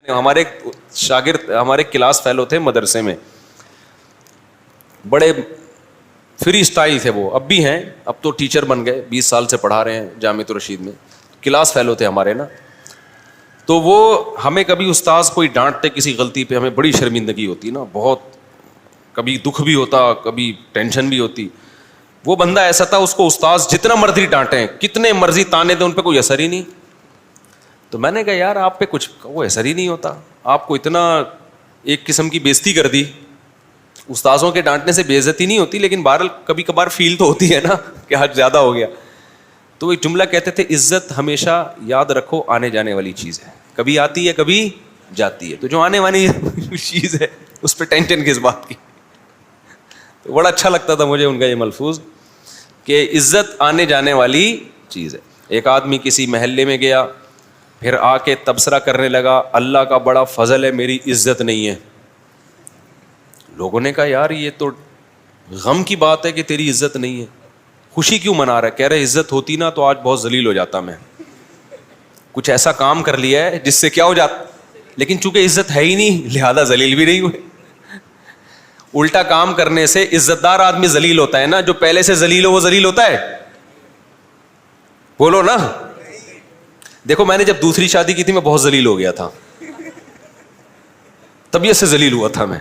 ہمارے شاگرد ہمارے کلاس فیلو تھے مدرسے میں, بڑے فری اسٹائل تھے وہ, اب بھی ہیں, اب تو ٹیچر بن گئے, 20 سال سے پڑھا رہے ہیں جامعۃ الرشید میں. کلاس فیلو تھے ہمارے نا. تو وہ ہمیں کبھی استاذ کوئی ڈانٹتے کسی غلطی پہ, ہمیں بڑی شرمندگی ہوتی نا, بہت, کبھی دکھ بھی ہوتا, کبھی ٹینشن بھی ہوتی. وہ بندہ ایسا تھا, اس کو استاذ جتنا مرضی ڈانٹیں, کتنے مرضی تانے دیں, ان پہ کوئی اثر ہی نہیں. تو میں نے کہا یار آپ پہ کچھ وہ اثر ہی نہیں ہوتا, آپ کو اتنا ایک قسم کی بےزتی کر دی. استاذوں کے ڈانٹنے سے بے عزتی نہیں ہوتی, لیکن بہرحال کبھی کبھار فیل تو ہوتی ہے نا کہ حد زیادہ ہو گیا. تو ایک جملہ کہتے تھے, عزت ہمیشہ یاد رکھو آنے جانے والی چیز ہے, کبھی آتی ہے کبھی جاتی ہے. تو جو آنے والی چیز ہے اس پہ ٹینشن کس بات کی. تو بڑا اچھا لگتا تھا مجھے ان کا یہ ملفوظ کہ عزت آنے جانے والی چیز ہے. ایک آدمی کسی محلے میں گیا, پھر آ کے تبصرہ کرنے لگا, اللہ کا بڑا فضل ہے میری عزت نہیں ہے. لوگوں نے کہا یار یہ تو غم کی بات ہے کہ تیری عزت نہیں ہے, خوشی کیوں منا رہا ہے؟ کہہ رہے عزت ہوتی نا تو آج بہت ذلیل ہو جاتا, میں کچھ ایسا کام کر لیا ہے جس سے کیا ہو جاتا, لیکن چونکہ عزت ہے ہی نہیں لہذا ذلیل بھی نہیں ہوئے. الٹا کام کرنے سے عزت دار آدمی ذلیل ہوتا ہے نا, جو پہلے سے ذلیل ہو وہ ذلیل ہوتا ہے. بولو نا. دیکھو میں نے جب دوسری شادی کی تھی میں بہت ذلیل ہو گیا تھا, طبیعت سے ذلیل ہوا تھا میں.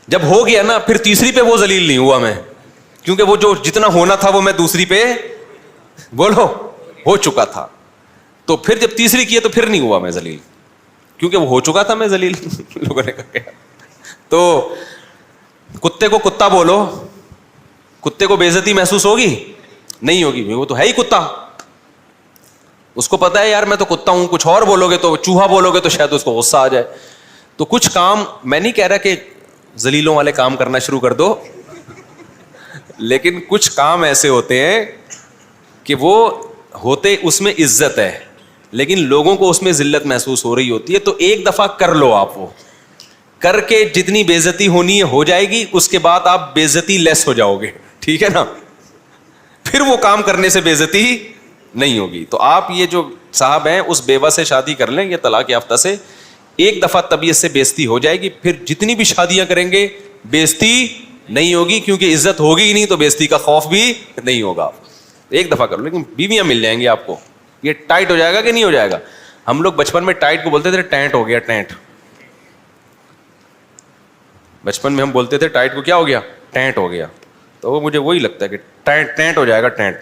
جب ہو گیا نا پھر تیسری پہ وہ ذلیل نہیں ہوا میں, کیونکہ وہ جو جتنا ہونا تھا وہ میں دوسری پہ بولو ہو چکا تھا. تو پھر جب تیسری کی تو پھر نہیں ہوا میں ذلیل, کیونکہ وہ ہو چکا تھا میں ذلیل. لوگوں نے کہا تو کتے کو کتا بولو, کتے کو بے عزتی محسوس ہوگی نہیں ہوگی, وہ تو ہے ہی کتا. اس کو پتا ہے یار میں تو کتا ہوں, کچھ اور بولو گے تو چوہا بولو گے تو شاید اس کو غصہ آ جائے. تو کچھ کام, میں نہیں کہہ رہا کہ ذلیلوں والے کام کرنا شروع کر دو, لیکن کچھ کام ایسے ہوتے ہیں کہ وہ ہوتے اس میں عزت ہے لیکن لوگوں کو اس میں ذلت محسوس ہو رہی ہوتی ہے. تو ایک دفعہ کر لو, آپ وہ کر کے جتنی بے عزتی ہونی ہے ہو جائے گی, اس کے بعد آپ بے عزتی لیس ہو جاؤ گے, ٹھیک ہے نا. پھر وہ کام کرنے سے بے عزتی نہیں ہوگی. تو آپ یہ جو صاحب ہیں اس بیوہ سے شادی کر لیں, یہ طلاق یافتہ سے, ایک دفعہ طبیعت سے بے عزتی ہو جائے گی, پھر جتنی بھی شادیاں کریں گے بے عزتی نہیں ہوگی, کیونکہ عزت ہوگی ہی نہیں تو بے عزتی کا خوف بھی نہیں ہوگا. ایک دفعہ کرو, لیکن بیویاں مل جائیں گی آپ کو. یہ ٹائٹ ہو جائے گا کہ نہیں ہو جائے گا؟ ہم لوگ بچپن میں ٹائٹ کو بولتے تھے ٹینٹ ہو گیا, ٹینٹ. بچپن میں ہم بولتے تھے ٹائٹ کو کیا ہو گیا, ٹینٹ ہو گیا. تو وہ مجھے وہی لگتا ہے کہ ٹینٹ ہو جائے گا, ٹینٹ.